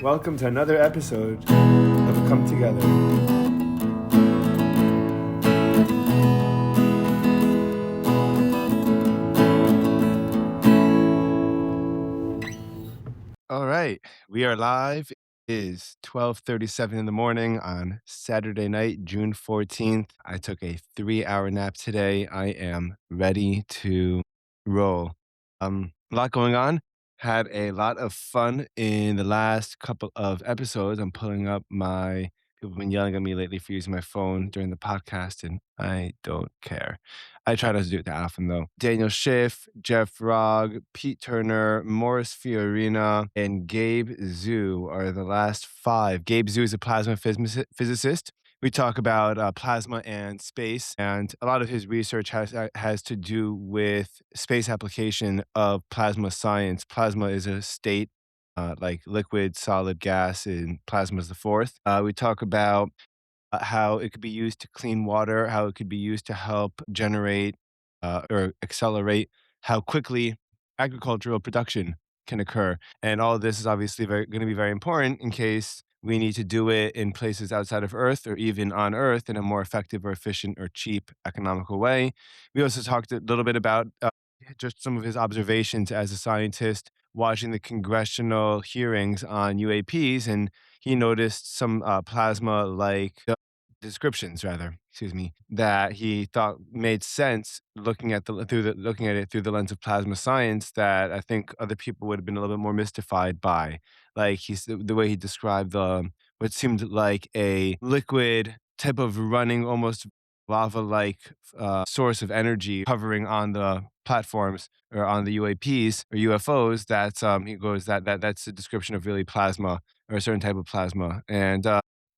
Welcome to another episode of Come Together. All right, we are live. It is 12:37 in the morning on Saturday night, June 14th. I took a 3-hour nap today. I am ready to roll. A lot going on. Had a lot of fun in the last couple of episodes. I'm pulling up my people have been yelling at me lately for using my phone during the podcast, and I don't care. I try not to do it that often, though. Daniel Schiff, Jeff Rogg, Pete Turner, Morris Fiorina, and Gabe Zhu are the last five. Gabe Zhu is a plasma physicist. We talk about plasma and space, and a lot of his research has to do with space application of plasma science. Plasma is a state like liquid, solid, gas, and plasma is the fourth. We talk about how it could be used to clean water, how it could be used to help generate or accelerate how quickly agricultural production can occur. And all of this is obviously going to be very important in case we need to do it in places outside of Earth or even on Earth in a more effective or efficient or cheap economical way. We also talked a little bit about just some of his observations as a scientist watching the congressional hearings on UAPs, and he noticed some plasma like descriptions rather, excuse me, that he thought made sense looking at looking at it through the lens of plasma science that I think other people would have been a little bit more mystified by. Like the way he described what seemed like a liquid type of running almost lava-like source of energy hovering on the platforms or on the UAPs or UFOs. That's he goes that's a description of really plasma or a certain type of plasma. And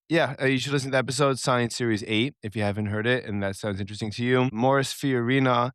yeah, you should listen to the episode Science Series 8 if you haven't heard it and that sounds interesting to you. Morris Fiorina,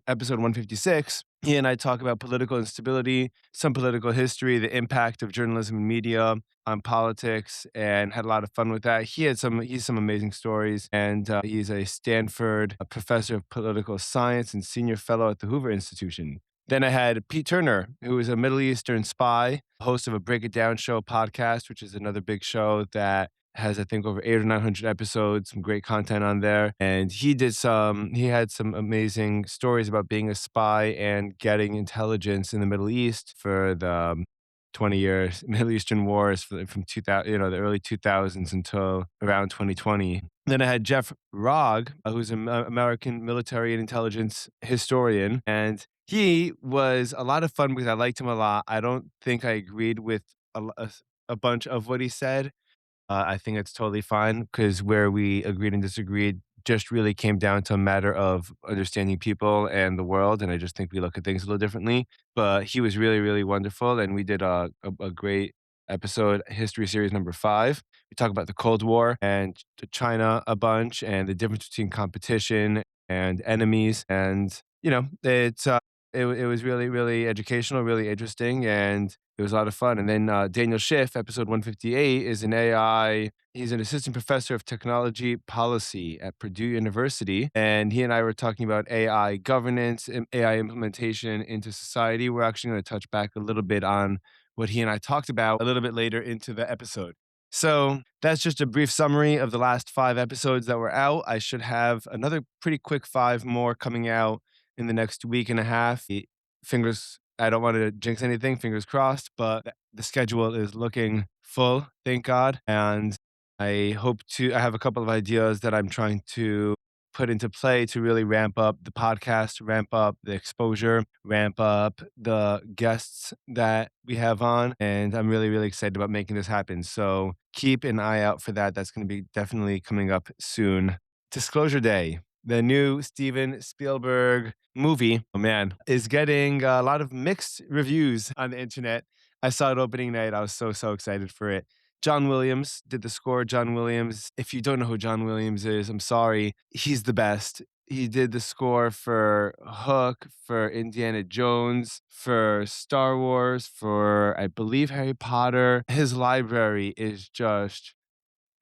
episode 156. He and I talk about political instability, some political history, the impact of journalism and media on politics, and had a lot of fun with that. He's some amazing stories, and he's a Stanford professor of political science and senior fellow at the Hoover Institution. Then I had Pete Turner, who is a Middle Eastern spy, host of a Break It Down Show podcast, which is another big show that has I think over 800 or 900 episodes, some great content on there. And he had some amazing stories about being a spy and getting intelligence in the Middle East for the 20 years Middle Eastern wars from 2000, the early 2000s until around 2020. Then I had Jeff Rogg, who's an American military and intelligence historian, and he was a lot of fun because I liked him a lot. I don't think I agreed with a bunch of what he said. I think it's totally fine because where we agreed and disagreed just really came down to a matter of understanding people and the world. And I just think we look at things a little differently. But he was really, really wonderful. And we did a great episode, History Series number 5. We talk about the Cold War and China a bunch and the difference between competition and enemies. And, it was really, really educational, really interesting. And it was a lot of fun. And then Daniel Schiff, episode 158, is an AI. He's an assistant professor of technology policy at Purdue University. And he and I were talking about AI governance and AI implementation into society. We're actually going to touch back a little bit on what he and I talked about a little bit later into the episode. So that's just a brief summary of the last 5 episodes that were out. I should have another pretty quick 5 more coming out in the next week and a half. Fingers I don't want to jinx anything, fingers crossed, but the schedule is looking full, thank God. And I have a couple of ideas that I'm trying to put into play to really ramp up the podcast, ramp up the exposure, ramp up the guests that we have on. And I'm really, really excited about making this happen. So keep an eye out for that. That's going to be definitely coming up soon. Disclosure Day. The new Steven Spielberg movie, oh man, is getting a lot of mixed reviews on the internet. I saw it opening night. I was so excited for it. John Williams did the score. John Williams, if you don't know who John Williams is, I'm sorry. He's the best. He did the score for Hook, for Indiana Jones, for Star Wars, for, I believe, Harry Potter. His library is just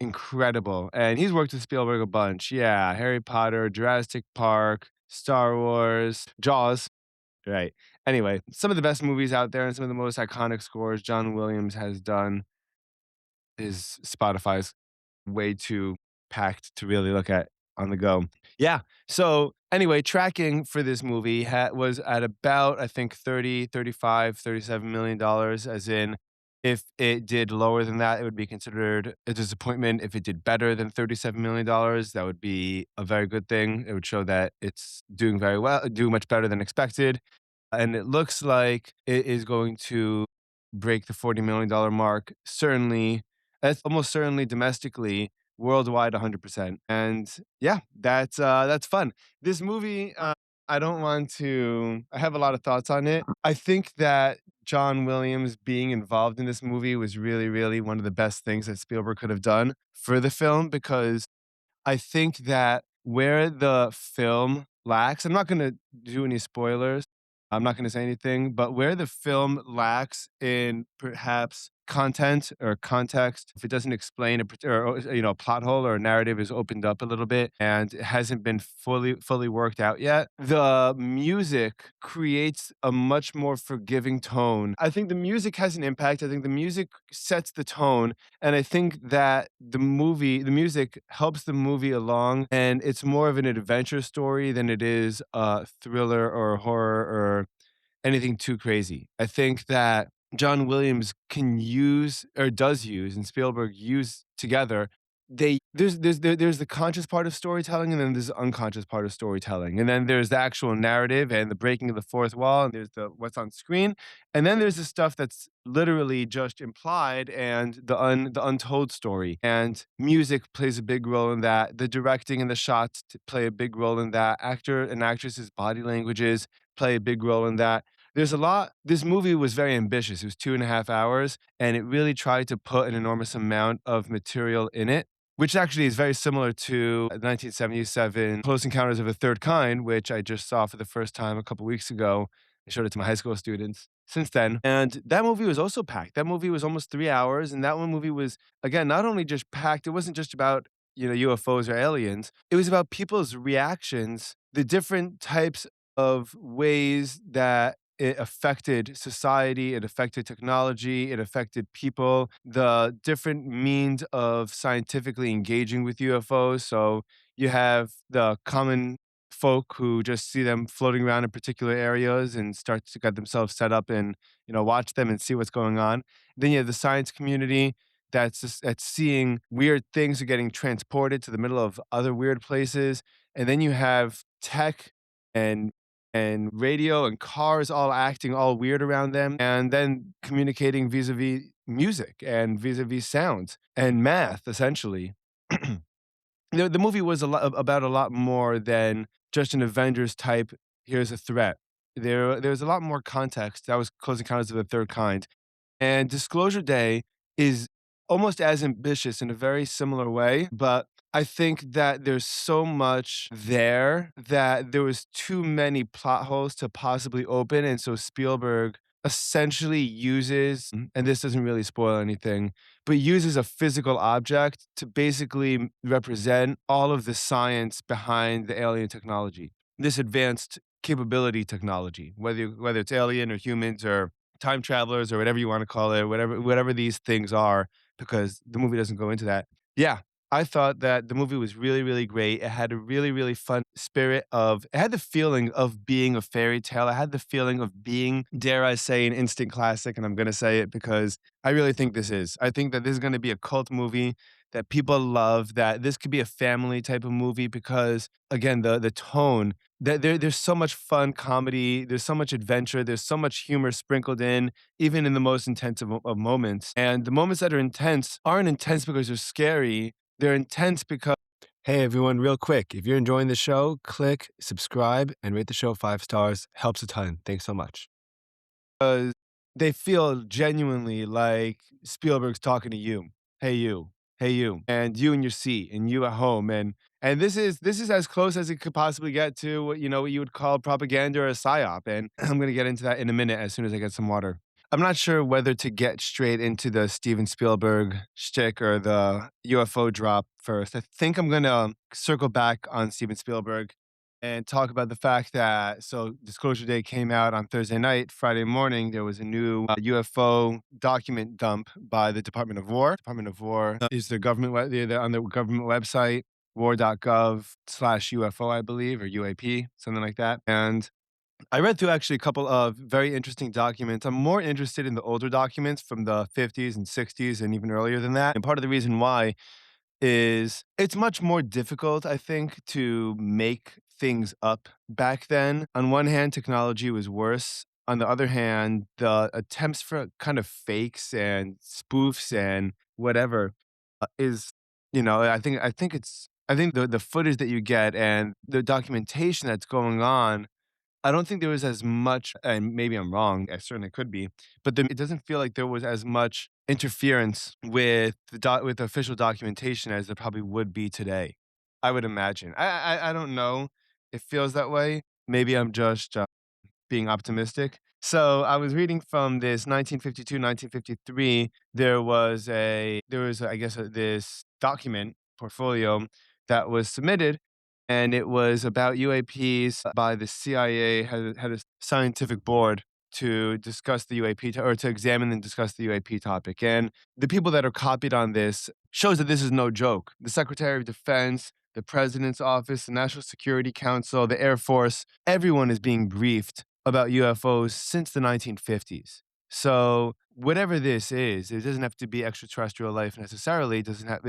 incredible. And he's worked with Spielberg a bunch. Yeah, Harry Potter, Jurassic Park, Star Wars, Jaws. Right. Anyway, some of the best movies out there and some of the most iconic scores John Williams has done. his Spotify's way too packed to really look at on the go. Yeah. So anyway, tracking for this movie was at about, I think, 30, 35, $37 million, as in if it did lower than that, it would be considered a disappointment. If it did better than $37 million, that would be a very good thing. It would show that it's doing very well, doing much better than expected. And it looks like it is going to break the $40 million mark. Certainly, that's almost certainly domestically, worldwide 100%. And yeah, that's fun. This movie, I don't want to I have a lot of thoughts on it. I think that John Williams being involved in this movie was really, really one of the best things that Spielberg could have done for the film, because I think that where the film lacks, I'm not gonna do any spoilers. I'm not gonna say anything, but where the film lacks in perhaps content or context, if it doesn't explain a plot hole or a narrative is opened up a little bit and it hasn't been fully worked out yet, the music creates a much more forgiving tone. I think the music has an impact. I think the music sets the tone, and I think that the music helps the movie along, and it's more of an adventure story than it is a thriller or a horror or anything too crazy. I think that John Williams can use or does use and Spielberg use together. There's the conscious part of storytelling, and then there's the unconscious part of storytelling. And then there's the actual narrative and the breaking of the fourth wall, and there's the what's on screen. And then there's the stuff that's literally just implied and the untold story. And music plays a big role in that. The directing and the shots play a big role in that. Actor and actresses' body languages play a big role in that. There's a lot. This movie was very ambitious. It was 2.5 hours, and it really tried to put an enormous amount of material in it, which actually is very similar to 1977 Close Encounters of a Third Kind, which I just saw for the first time a couple weeks ago. I showed it to my high school students since then. And that movie was also packed. That movie was almost 3 hours. And that one movie was, again, not only just packed, it wasn't just about, UFOs or aliens. It was about people's reactions, the different types of ways that it affected society, it affected technology, it affected people, the different means of scientifically engaging with UFOs. So you have the common folk who just see them floating around in particular areas and start to get themselves set up and watch them and see what's going on. Then you have the science community that's seeing weird things are getting transported to the middle of other weird places. And then you have tech and radio and cars all acting all weird around them, and then communicating vis-a-vis music and vis-a-vis sounds and math, essentially. The movie was about a lot more than just an Avengers type, "Here's a threat." There's a lot more context. That was Close Encounters of the Third Kind. And Disclosure Day is almost as ambitious in a very similar way, but I think that there's so much there that there was too many plot holes to possibly open, and so Spielberg essentially uses, and this doesn't really spoil anything, but uses a physical object to basically represent all of the science behind the alien technology. This advanced capability technology, whether it's alien or humans or time travelers or whatever you want to call it, whatever these things are, because the movie doesn't go into that. Yeah, I thought that the movie was really, really great. It had a really, really fun spirit of it had the feeling of being a fairy tale. It had the feeling of being, dare I say, an instant classic, and I'm gonna say it because I really think this is. I think that this is gonna be a cult movie that people love, that this could be a family type of movie because again, the tone, that there's so much fun comedy, there's so much adventure, there's so much humor sprinkled in, even in the most intense of moments. And the moments that are intense aren't intense because they're scary. They're intense because hey everyone, real quick, if you're enjoying the show, click subscribe and rate the show 5 stars. Helps a ton. Thanks so much. They feel genuinely like Spielberg's talking to you. Hey you, hey you, and you in your seat, and you at home, and this is as close as it could possibly get to what you would call propaganda or a psyop. And I'm gonna get into that in a minute as soon as I get some water. I'm not sure whether to get straight into the Steven Spielberg shtick or the UFO drop first. I think I'm gonna circle back on Steven Spielberg. and talk about the fact that so Disclosure Day came out on Thursday night. Friday morning, there was a new UFO document dump by the Department of War. Department of War is the government they're on the government website, war.gov/UFO, I believe, or UAP, something like that. And I read through actually a couple of very interesting documents. I'm more interested in the older documents from the 50s and 60s and even earlier than that. And part of the reason why is it's much more difficult, I think, to make things up back then. On one hand, technology was worse. On the other hand, the attempts for kind of fakes and spoofs and whatever is, I think the footage that you get and the documentation that's going on, I don't think there was as much, and maybe I'm wrong, I certainly could be, but it doesn't feel like there was as much interference with with the official documentation as there probably would be today. I would imagine. I don't know. It feels that way. Maybe I'm just being optimistic. So I was reading from this 1952, 1953. I guess, this document portfolio that was submitted, and it was about UAPs by the CIA. Had a scientific board to discuss the UAP or to examine and discuss the UAP topic. And the people that are copied on this shows that this is no joke. The Secretary of Defense, the President's Office, the National Security Council, the Air Force, everyone is being briefed about UFOs since the 1950s. So whatever this is, it doesn't have to be extraterrestrial life necessarily. It doesn't have,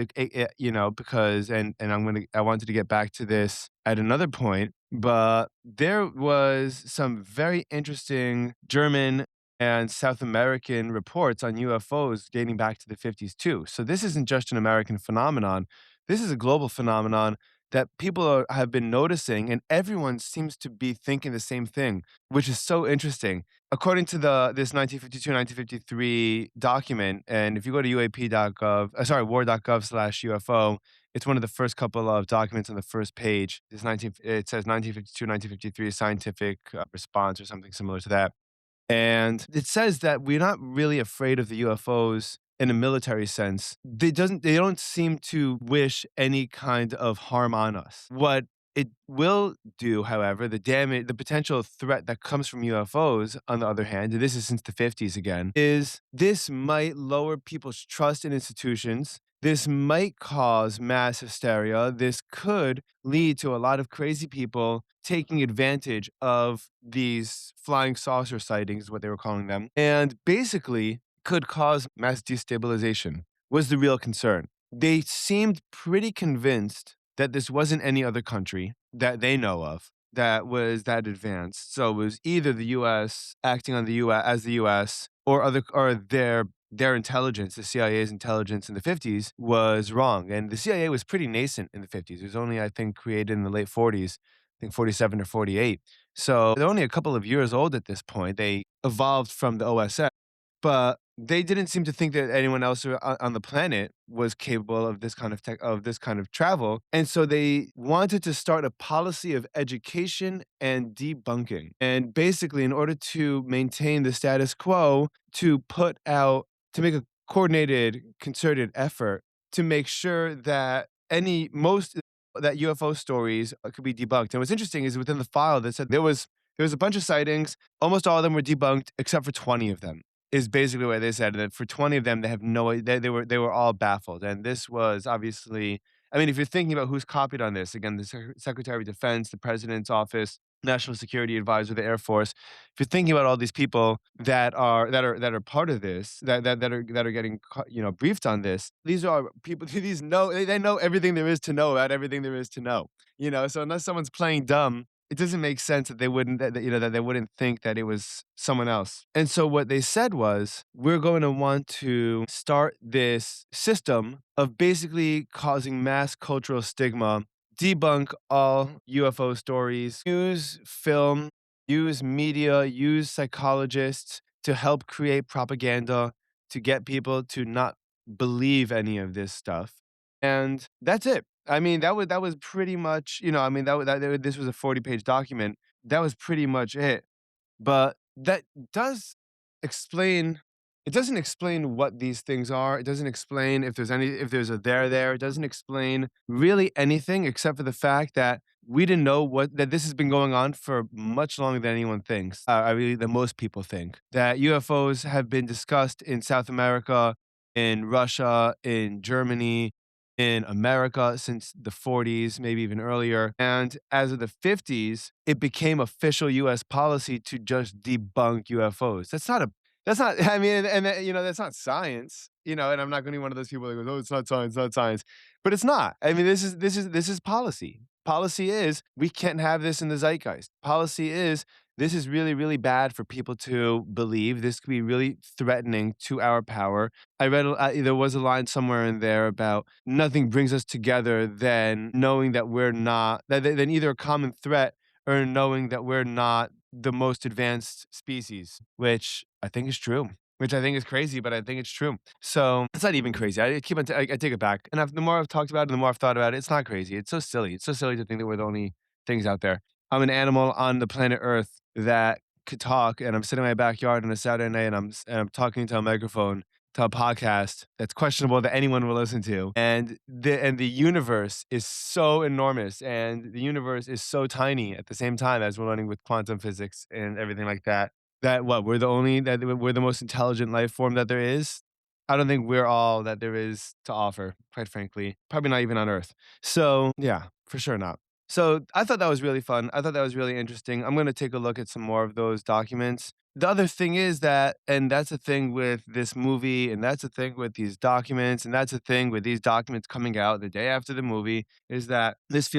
because and I wanted to get back to this at another point, but there was some very interesting German and South American reports on UFOs dating back to the 50s too. So this isn't just an American phenomenon. This is a global phenomenon that have been noticing, and everyone seems to be thinking the same thing, which is so interesting. According to this 1952, 1953 document, and if you go to war.gov/UFO, it's one of the first couple of documents on the first page. It says 1952, 1953 scientific response or something similar to that. And it says that we're not really afraid of the UFOs in a military sense. They don't seem to wish any kind of harm on us. What it will do, however, the potential threat that comes from UFOs, on the other hand, and this is since the 50s again, is this might lower people's trust in institutions. This might cause mass hysteria. This could lead to a lot of crazy people taking advantage of these flying saucer sightings, what they were calling them, and basically could cause mass destabilization, was the real concern. They seemed pretty convinced that this wasn't any other country that they know of that was that advanced. So it was either the US acting on the US as the US, or their intelligence, the CIA's intelligence in the 50s, was wrong. And the CIA was pretty nascent in the 50s. It was only, I think, created in the late 40s, I think 47 or 48. So they're only a couple of years old at this point. They evolved from the OSS, but they didn't seem to think that anyone else on the planet was capable of this kind of of this kind of travel. And so they wanted to start a policy of education and debunking. And basically, in order to maintain the status quo, to make a coordinated, concerted effort to make sure that that UFO stories could be debunked. And what's interesting is within the file that said there was a bunch of sightings. Almost all of them were debunked, except for 20 of them. Is basically what they said. That for 20 of them, they have no. They were all baffled. And this was obviously. I mean, if you're thinking about who's copied on this, again, the Secretary of Defense, the President's Office, National Security Advisor, the Air Force. If you're thinking about all these people that are part of this, that are getting briefed on this, these are people. They know everything there is to know about everything there is to know. So unless someone's playing dumb, it doesn't make sense that they wouldn't that they wouldn't think that it was someone else. And so what they said was, we're going to want to start this system of basically causing mass cultural stigma, debunk all UFO stories, use film, use media, use psychologists to help create propaganda to get people to not believe any of this stuff. And that's it. I mean, that was pretty much, I mean, this was a 40-page document. That was pretty much it. But that does explain it doesn't explain what these things are. It doesn't explain if there's a there there. It doesn't explain really anything except for the fact that we didn't know that this has been going on for much longer than anyone thinks. I really than most people think that UFOs have been discussed in South America, in Russia, in Germany, in America since the 40s, maybe even earlier. And as of the 50s, it became official US policy to just debunk UFOs. That's not, I mean, that's not science, and I'm not going to be one of those people that goes, oh, it's not science, not science. But it's not. I mean, this is policy. Policy is we can't have this in the zeitgeist. Policy is this is really, really bad for people to believe. This could be really threatening to our power. I read there was a line somewhere in there about nothing brings us together than knowing that we're not than either a common threat or knowing that we're not the most advanced species, which I think is true. Which I think is crazy, but I think it's true. So it's not even crazy. I take it back. And the more I've talked about it, the more I've thought about it. It's not crazy. It's so silly. It's so silly to think that we're the only things out there. I'm an animal on the planet Earth that could talk, and I'm sitting in my backyard on a Saturday night, and I'm talking to a microphone, to a podcast that's questionable that anyone will listen to, and the universe is so enormous, and the universe is so tiny at the same time as we're learning with quantum physics and everything like that. That what we're the most intelligent life form that there is. I don't think we're all that there is to offer, quite frankly. Probably not even on Earth. So yeah, for sure not. So I thought that was really fun. I thought that was really interesting. I'm going to take a look at some more of those documents. The other thing is that, and that's the thing with this movie, and that's the thing with these documents, and that's the thing with these documents coming out the day after the movie, is that there's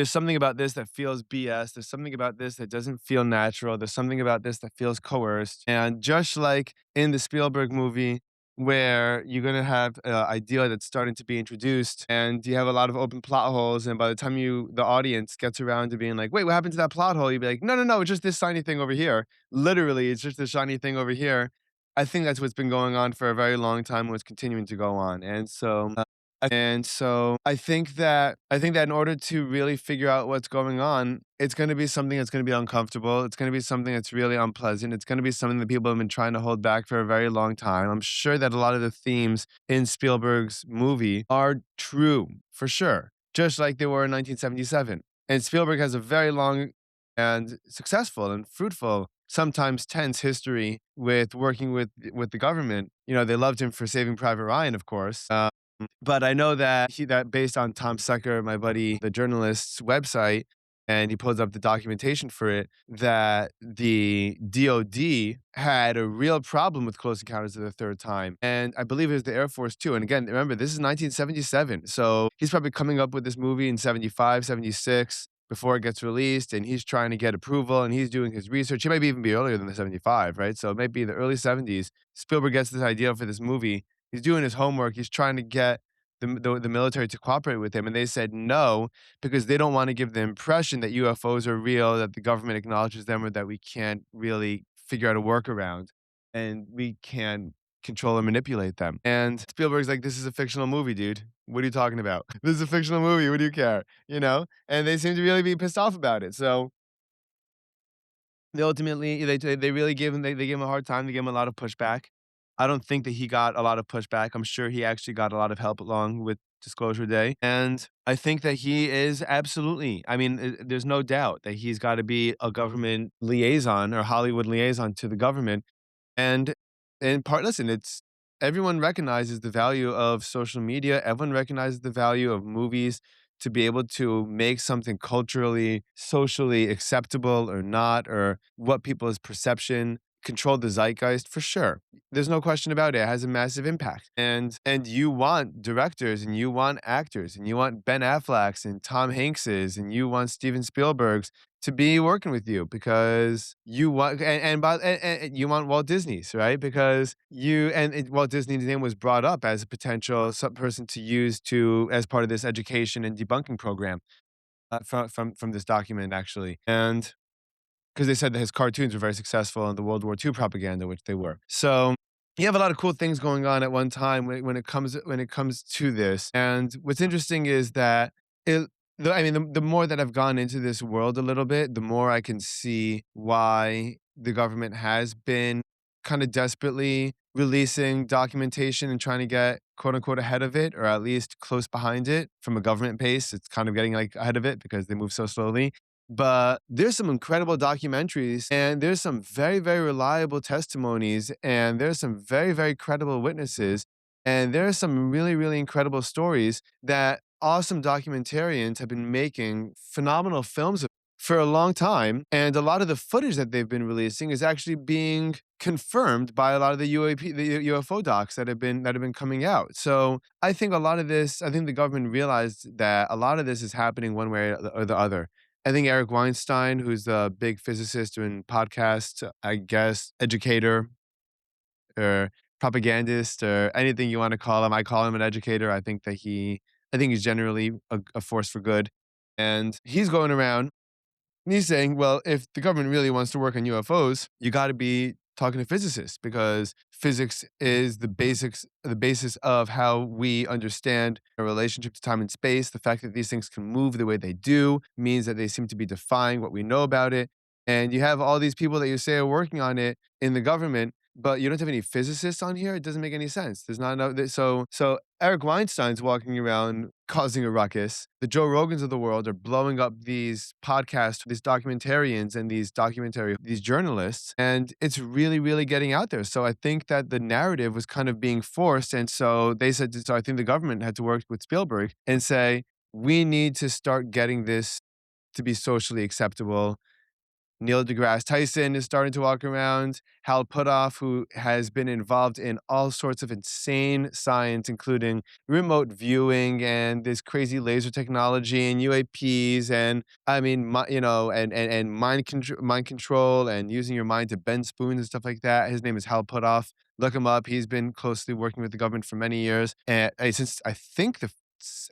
something about this that feels BS. There's something about this that doesn't feel natural. There's something about this that feels coerced. And just like in the Spielberg movie, where you're gonna have an idea that's starting to be introduced, and you have a lot of open plot holes, and by the time the audience gets around to being like, "Wait, what happened to that plot hole?" You'd be like, "No, no, no, it's just this shiny thing over here. Literally, it's just this shiny thing over here." I think that's what's been going on for a very long time, and what's continuing to go on, and so I think that in order to really figure out what's going on, it's going to be something that's going to be uncomfortable. It's going to be something that's really unpleasant. It's going to be something that people have been trying to hold back for a very long time. I'm sure that a lot of the themes in Spielberg's movie are true, for sure, just like they were in 1977. And Spielberg has a very long and successful and fruitful, sometimes tense history with working with the government. They loved him for Saving Private Ryan, of course. But I know that based on Tom Secker, my buddy, the journalist's website, and he pulls up the documentation for it, that the DOD had a real problem with Close Encounters of the Third Time. And I believe it was the Air Force too. And again, remember, this is 1977. So he's probably coming up with this movie in 75, 76 before it gets released. And he's trying to get approval and he's doing his research. It might even be earlier than the 75, right? So it might be the early 70s. Spielberg gets this idea for this movie. He's doing his homework. He's trying to get the military to cooperate with him. And they said no, because they don't want to give the impression that UFOs are real, that the government acknowledges them, or that we can't really figure out a workaround and we can control or manipulate them. And Spielberg's like, this is a fictional movie, dude. What are you talking about? This is a fictional movie. What do you care? And they seem to really be pissed off about it. So they really they gave him a hard time. They gave him a lot of pushback. I don't think that he got a lot of pushback. I'm sure he actually got a lot of help along with Disclosure Day, and I think that he is absolutely. I mean, there's no doubt that he's got to be a government liaison or Hollywood liaison to the government, and listen, it's everyone recognizes the value of social media. Everyone recognizes the value of movies to be able to make something culturally, socially acceptable or not, or what people's perception control the zeitgeist for sure. There's no question about it. It has a massive impact. And you want directors and you want actors and you want Ben Affleck's and Tom Hanks's and you want Steven Spielberg's to be working with you, because you want and you want Walt Disney's, right? Because Walt Disney's name was brought up as a potential person to use to as part of this education and debunking program, from this document actually. And because they said that his cartoons were very successful in the World War II propaganda, which they were. So you have a lot of cool things going on at one time when it comes to this. And what's interesting is that the more that I've gone into this world a little bit, the more I can see why the government has been kind of desperately releasing documentation and trying to get quote unquote ahead of it, or at least close behind it from a government pace. It's kind of getting like ahead of it because they move so slowly. But there's some incredible documentaries and there's some very, very reliable testimonies and there's some very, very credible witnesses. And there are some really, really incredible stories that awesome documentarians have been making phenomenal films for a long time, and a lot of the footage that they've been releasing is actually being confirmed by a lot of the UFO docs that have been coming out. So I think a lot of this, I think the government realized that a lot of this is happening one way or the other. I think Eric Weinstein, who's the big physicist and podcast, I guess, educator or propagandist or anything you want to call him, I call him an educator. I think he's generally a force for good, and he's going around and he's saying, well, if the government really wants to work on UFOs, you got to be talking to physicists because physics is the basis of how we understand a relationship to time and space. The fact that these things can move the way they do means that they seem to be defying what we know about it. And you have all these people that you say are working on it in the government, but you don't have any physicists on here. It doesn't make any sense. There's not enough. So Eric Weinstein's walking around causing a ruckus. The Joe Rogans of the world are blowing up these podcasts, these documentarians and these journalists. And it's really, really getting out there. So I think that the narrative was kind of being forced. And so so I think the government had to work with Spielberg and say, we need to start getting this to be socially acceptable. Neil deGrasse Tyson is starting to walk around. Hal Puthoff, who has been involved in all sorts of insane science, including remote viewing and this crazy laser technology and UAPs, and I mean, and mind control and using your mind to bend spoons and stuff like that. His name is Hal Puthoff. Look him up. He's been closely working with the government for many years, and since I think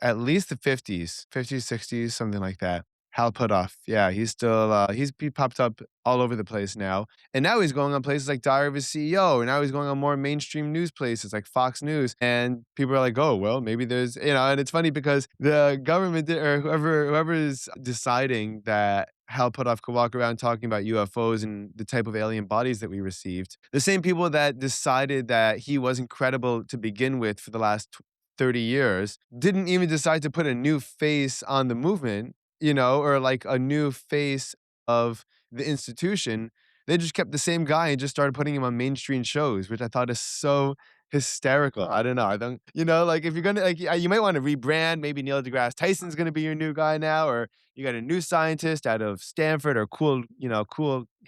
at least the 50s, 60s, something like that. Hal Puthoff. Yeah, he's still he popped up all over the place now. And now he's going on places like Diary of a CEO, and now he's going on more mainstream news places like Fox News. And people are like, "Oh, well, maybe there's, and it's funny because the government or whoever is deciding that Hal Puthoff could walk around talking about UFOs and the type of alien bodies that we received. The same people that decided that he wasn't credible to begin with for the last 30 years didn't even decide to put a new face on the movement, or like a new face of the institution. They just kept the same guy and just started putting him on mainstream shows, which I thought is so hysterical. I don't know. I don't, like if you're gonna like, you might want to rebrand. Maybe Neil deGrasse Tyson's gonna be your new guy now, or you got a new scientist out of Stanford, or cool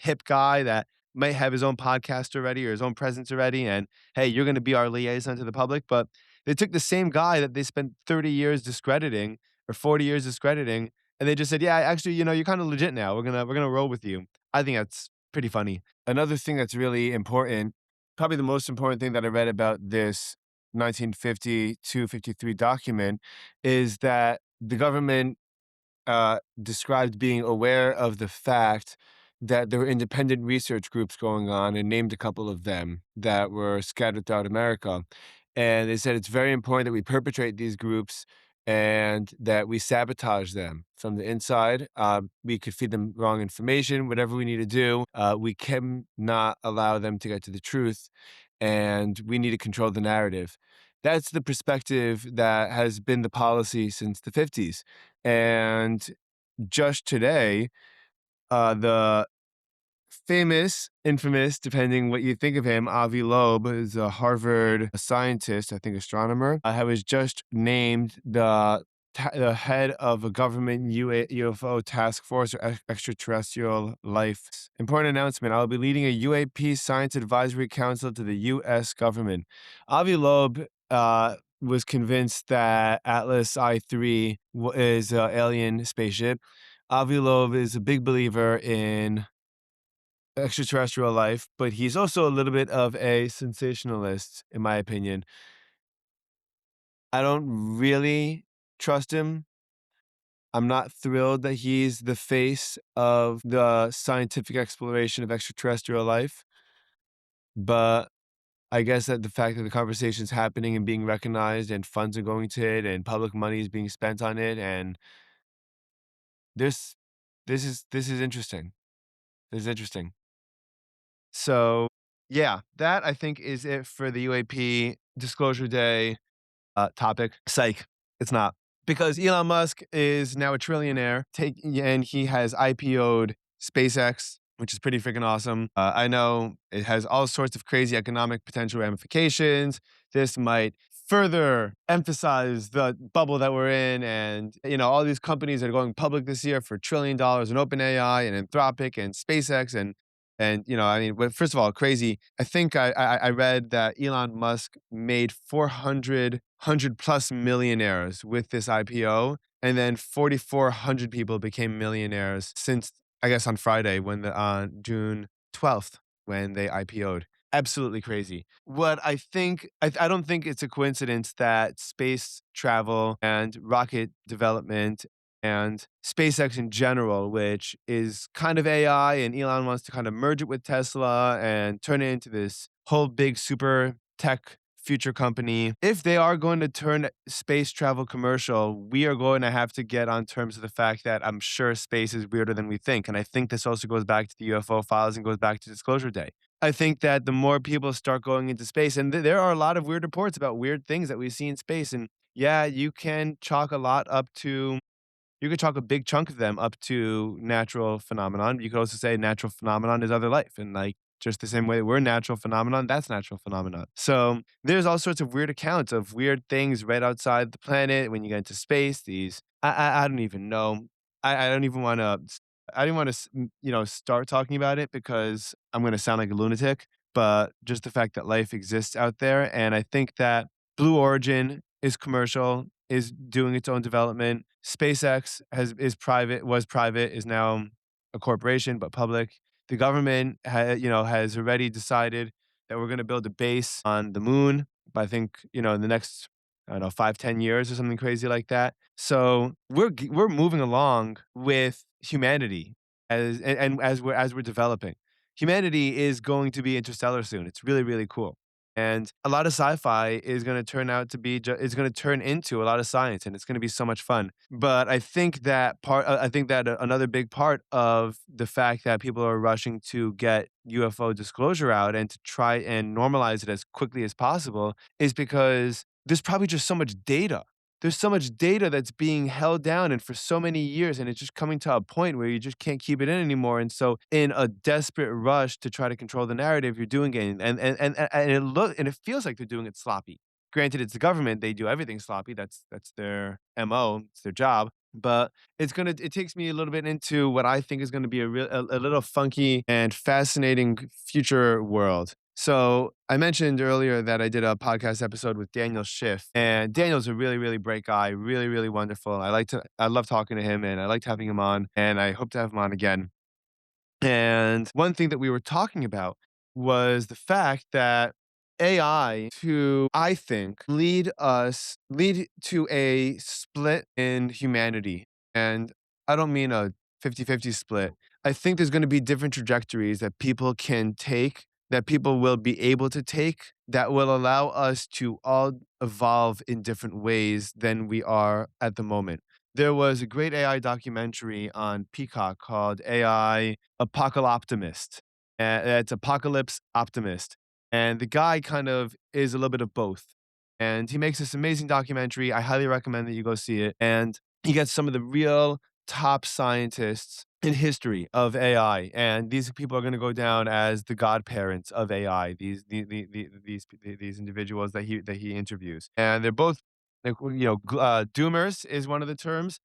hip guy that might have his own podcast already or his own presence already. And hey, you're gonna be our liaison to the public. But they took the same guy that they spent 30 years discrediting or 40 years discrediting, and they just said, "Yeah, actually, you're kind of legit now. We're gonna roll with you." I think that's pretty funny. Another thing that's really important, probably the most important thing that I read about this 1952-53 document, is that the government described being aware of the fact that there were independent research groups going on and named a couple of them that were scattered throughout America. And they said it's very important that we perpetrate these groups and that we sabotage them from the inside. We could feed them wrong information, whatever we need to do. We cannot allow them to get to the truth, and we need to control the narrative. That's the perspective that has been the policy since the 50s. And just today, the infamous, depending what you think of him, Avi Loeb is a Harvard scientist, I think astronomer, was just named the head of a government UFO task force or extraterrestrial life. Important announcement. I'll be leading a UAP Science Advisory Council to the U.S. government. Avi Loeb was convinced that Atlas I-3 is an alien spaceship. Avi Loeb is a big believer in extraterrestrial life, but he's also a little bit of a sensationalist, in my opinion. I don't really trust him. I'm not thrilled that he's the face of the scientific exploration of extraterrestrial life, but I guess that the fact that the conversation's happening and being recognized and funds are going to it and public money is being spent on it, and this this is interesting. This is interesting. So Yeah, that I think is it for the UAP disclosure day topic. Psych. It's not. Because Elon Musk is now a trillionaire, and he has IPO'd SpaceX, which is pretty freaking awesome. I know it has all sorts of crazy economic potential ramifications. This might further emphasize the bubble that we're in, and all these companies that are going public this year for $1 trillion, and OpenAI and Anthropic and SpaceX and I mean, well, first of all, crazy. I think I read that Elon Musk made 400 plus millionaires with this IPO, and then 4,400 people became millionaires since I guess on Friday when the on June 12th when they IPO'd. Absolutely crazy. What I think, I don't think it's a coincidence that space travel and rocket development and SpaceX in general, which is kind of AI, and Elon wants to kind of merge it with Tesla and turn it into this whole big super tech future company. If they are going to turn space travel commercial, we are going to have to get on terms of the fact that I'm sure space is weirder than we think. And I think this also goes back to the UFO files and goes back to Disclosure Day. I think that the more people start going into space, and there are a lot of weird reports about weird things that we see in space. And yeah, you could chalk a big chunk of them up to natural phenomenon. You could also say natural phenomenon is other life, and like just the same way we're natural phenomenon, that's natural phenomenon. So there's all sorts of weird accounts of weird things right outside the planet when you get into space. I don't even know. I don't even want to. I didn't want to start talking about it because I'm going to sound like a lunatic. But just the fact that life exists out there, and I think that Blue Origin is commercial, is doing its own development. SpaceX was private, is now a corporation but public. The government has already decided that we're going to build a base on the moon. I think in the next, I don't know, 5-10 years or something crazy like that. So we're moving along with humanity and as we're developing. Humanity is going to be interstellar soon. It's really really cool. And a lot of sci-fi is going to turn out to be is going to turn into a lot of science, and it's going to be so much fun. But I think that another big part of the fact that people are rushing to get UFO disclosure out and to try and normalize it as quickly as possible is because there's probably just so much data. There's so much data that's being held down and for so many years, and it's just coming to a point where you just can't keep it in anymore. And so, in a desperate rush to try to control the narrative, you're doing it, and it feels like they're doing it sloppy. Granted, it's the government; they do everything sloppy. That's their mo. It's their job. But it takes me a little bit into what I think is going to be a little funky and fascinating future world. So I mentioned earlier that I did a podcast episode with Daniel Schiff, and Daniel's a really, really great guy, really, really wonderful. I love talking to him, and I liked having him on, and I hope to have him on again. And one thing that we were talking about was the fact that AI I think, lead to a split in humanity. And I don't mean a 50-50 split. I think there's going to be different trajectories that people can take, that people will be able to take, that will allow us to all evolve in different ways than we are at the moment. There was a great AI documentary on Peacock called AI Apocalyptimist. It's Apocalypse Optimist. And the guy kind of is a little bit of both. And he makes this amazing documentary. I highly recommend that you go see it. And he gets some of the real top scientists in history of AI. And these people are going to go down as the godparents of AI. These individuals that he interviews. And they're both like, doomers is one of the terms,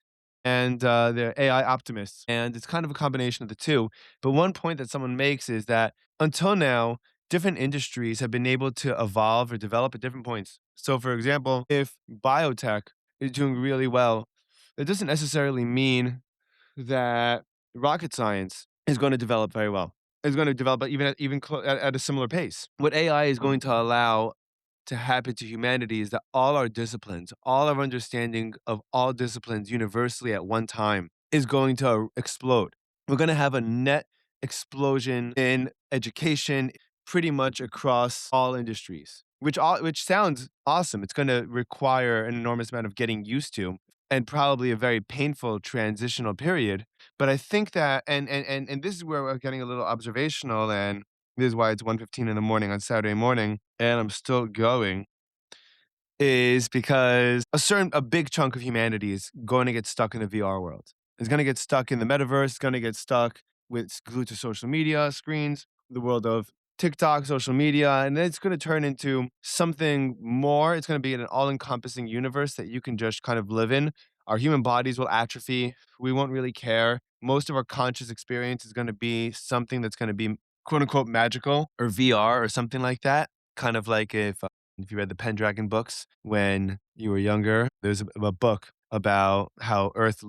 and they're AI optimists, and it's kind of a combination of the two. But one point that someone makes is that until now, different industries have been able to evolve or develop at different points. So, for example, if biotech is doing really well, it doesn't necessarily mean that rocket science is going to develop very well. It's going to develop at a similar pace. What AI is going to allow to happen to humanity is that all our disciplines, all our understanding of all disciplines universally at one time is going to explode. We're going to have a net explosion in education pretty much across all industries, which sounds awesome. It's going to require an enormous amount of getting used to and probably a very painful transitional period. But I think that and this is where we're getting a little observational and this is why it's 1:15 in the morning on Saturday morning, and I'm still going, is because a big chunk of humanity is going to get stuck in the VR world. It's gonna get stuck in the metaverse, it's gonna get stuck with glued to social media screens, the world of TikTok, social media, and then it's gonna turn into something more. It's gonna be an all-encompassing universe that you can just kind of live in. Our human bodies will atrophy. We won't really care. Most of our conscious experience is gonna be something that's gonna be quote unquote magical or VR or something like that. Kind of like if you read the Pendragon books when you were younger, there's a book about how Earth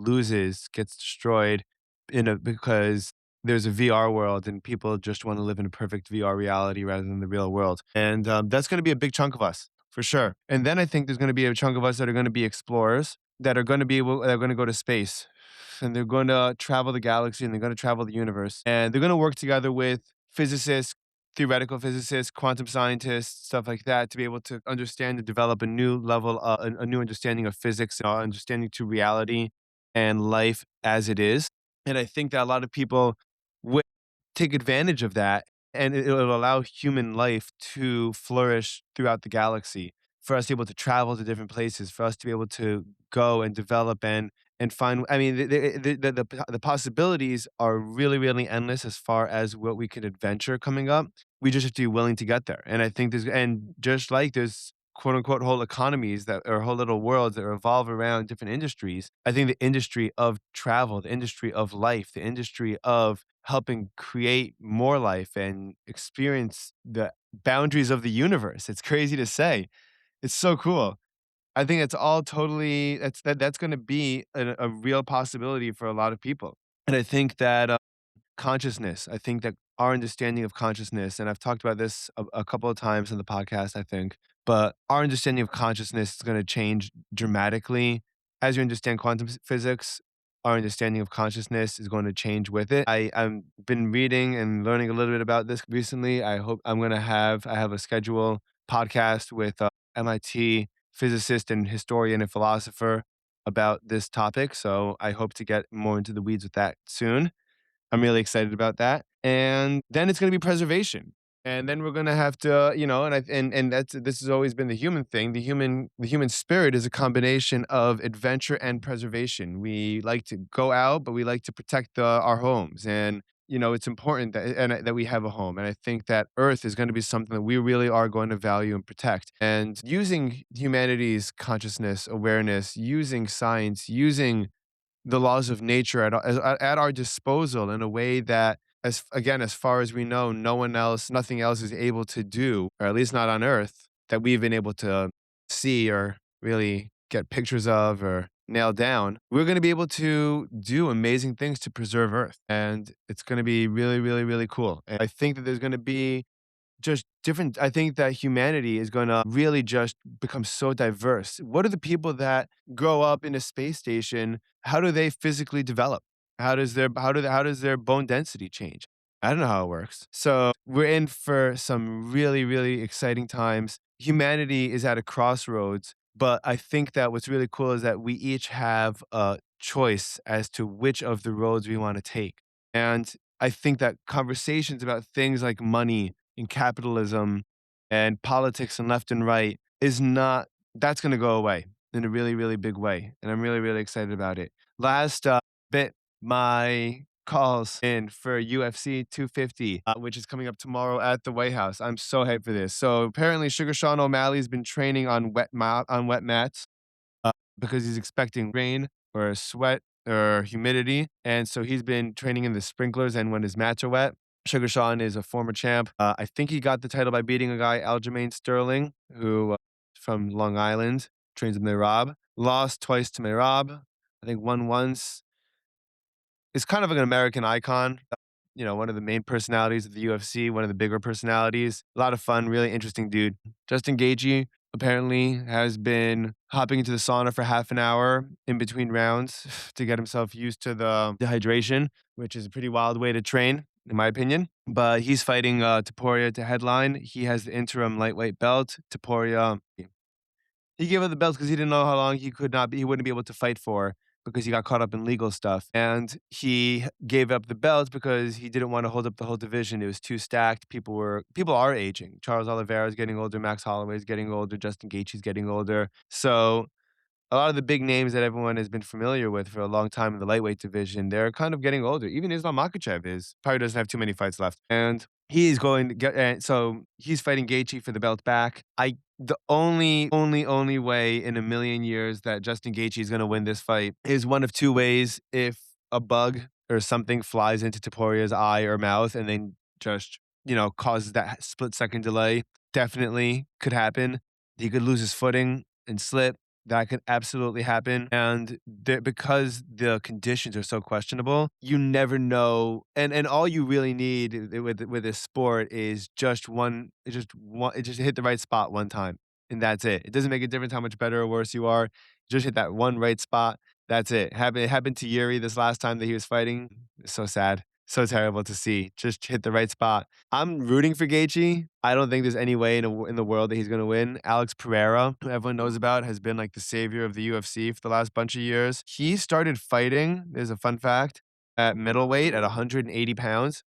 gets destroyed because there's a VR world and people just want to live in a perfect VR reality rather than the real world. And that's going to be a big chunk of us for sure. And then I think there's going to be a chunk of us that are going to be explorers that are going to that are going to go to space and they're going to travel the galaxy and they're going to travel the universe and they're going to work together with physicists, theoretical physicists, quantum scientists, stuff like that, to be able to understand and develop a new level, a new understanding of physics, understanding to reality and life as it is. And I think that a lot of people would take advantage of that, and it'll allow human life to flourish throughout the galaxy. For us to be able to travel to different places, for us to be able to go and develop and find. I mean, the possibilities are really really endless as far as what we could adventure coming up. We just have to be willing to get there. And I think just like there's quote unquote whole economies that or whole little worlds that revolve around different industries. I think the industry of travel, the industry of life, the industry of helping create more life and experience the boundaries of the universe. It's crazy to say. It's so cool. I think it's all totally that's going to be a real possibility for a lot of people. And I think that consciousness. I think that our understanding of consciousness, and I've talked about this a couple of times in the podcast, I think, but our understanding of consciousness is going to change dramatically as you understand physics. Our understanding of consciousness is going to change with it. I've been reading and learning a little bit about this recently. I hope I have a schedule podcast with MIT physicist and historian and philosopher about this topic. So I hope to get more into the weeds with that soon. I'm really excited about that. And then it's gonna be preservation. And then we're gonna have to, and this has always been the human thing. The human spirit is a combination of adventure and preservation. We like to go out, but we like to protect our homes. And it's important that we have a home. And I think that Earth is going to be something that we really are going to value and protect. And using humanity's consciousness, awareness, using science, using the laws of nature at our disposal in a way that as far as we know, nothing else is able to do, or at least not on Earth, that we've been able to see or really get pictures of or nail down. We're going to be able to do amazing things to preserve Earth. And it's going to be really, really, really cool. And I think that there's going to be just different. I think that humanity is gonna really just become so diverse. What are the people that grow up in a space station? How do they physically develop? How does their bone density change? I don't know how it works. So we're in for some really, really exciting times. Humanity is at a crossroads, but I think that what's really cool is that we each have a choice as to which of the roads we want to take. And I think that conversations about things like money and capitalism and politics and left and right is not that's going to go away in a really really big way, and I'm really really excited about it. Last bit, my calls in for UFC 250, which is coming up tomorrow at the White House. I'm so hyped for this. So apparently Sugar Sean O'Malley's been training on wet mats because he's expecting rain or sweat or humidity. And so he's been training in the sprinklers and when his mats are wet. Sugar Sean is a former champ. I think he got the title by beating a guy, Aljamain Sterling, who from Long Island, trains with Merab. Lost twice to Merab. I think won once. Is kind of like an American icon. One of the main personalities of the UFC, one of the bigger personalities. A lot of fun, really interesting dude. Justin Gaethje apparently has been hopping into the sauna for half an hour in between rounds to get himself used to the dehydration, which is a pretty wild way to train, in my opinion. But he's fighting Topuria to headline. He has the interim lightweight belt. Topuria, he gave up the belt because he didn't know how long he wouldn't be able to fight for. because he got caught up in legal stuff. And he gave up the belt because he didn't want to hold up the whole division. It was too stacked. People are aging. Charles Oliveira is getting older. Max Holloway is getting older. Justin Gaethje is getting older. So a lot of the big names that everyone has been familiar with for a long time in the lightweight division, they're kind of getting older. Even Islam Makhachev is probably doesn't have too many fights left, and he's going to get. So he's fighting Gaethje for the belt back. The only way in a million years that Justin Gaethje is going to win this fight is one of two ways: if a bug or something flies into Taporia's eye or mouth, and then just causes that split second delay. Definitely could happen. He could lose his footing and slip. That could absolutely happen, and because the conditions are so questionable, you never know, and all you really need with this sport is just hit the right spot one time, and that's it. It doesn't make a difference how much better or worse you are. Just hit that one right spot. That's it. It happened to Yuri this last time that he was fighting. It's so sad. So terrible to see. Just hit the right spot. I'm rooting for Gaethje. I don't think there's any way in the world that he's going to win. Alex Pereira, who everyone knows about, has been like the savior of the UFC for the last bunch of years. He started fighting, there's a fun fact, at middleweight at 180 pounds.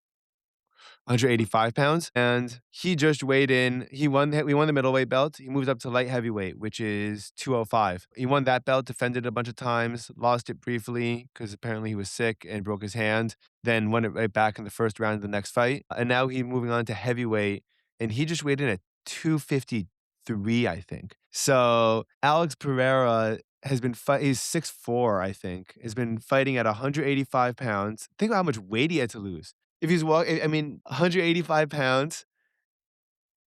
185 pounds, and he just weighed in. We won the middleweight belt. He moved up to light heavyweight, which is 205. He won that belt, defended a bunch of times, lost it briefly because apparently he was sick and broke his hand, then won it right back in the first round of the next fight. And now he's moving on to heavyweight, and he just weighed in at 253, I think. So Alex Pereira has been he's 6'4", I think, has been fighting at 185 pounds. Think about how much weight he had to lose. If he's I mean, 185 pounds,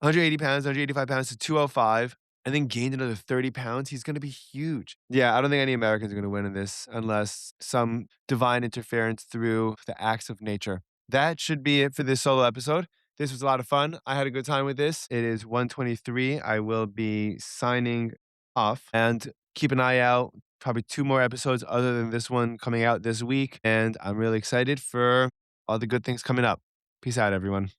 180 pounds, 185 pounds to 205, and then gained another 30 pounds, he's gonna be huge. Yeah, I don't think any Americans are gonna win in this unless some divine interference through the acts of nature. That should be it for this solo episode. This was a lot of fun. I had a good time with this. It is 1:23. I will be signing off, and keep an eye out. Probably 2 more episodes other than this one coming out this week, and I'm really excited for all the good things coming up. Peace out, everyone.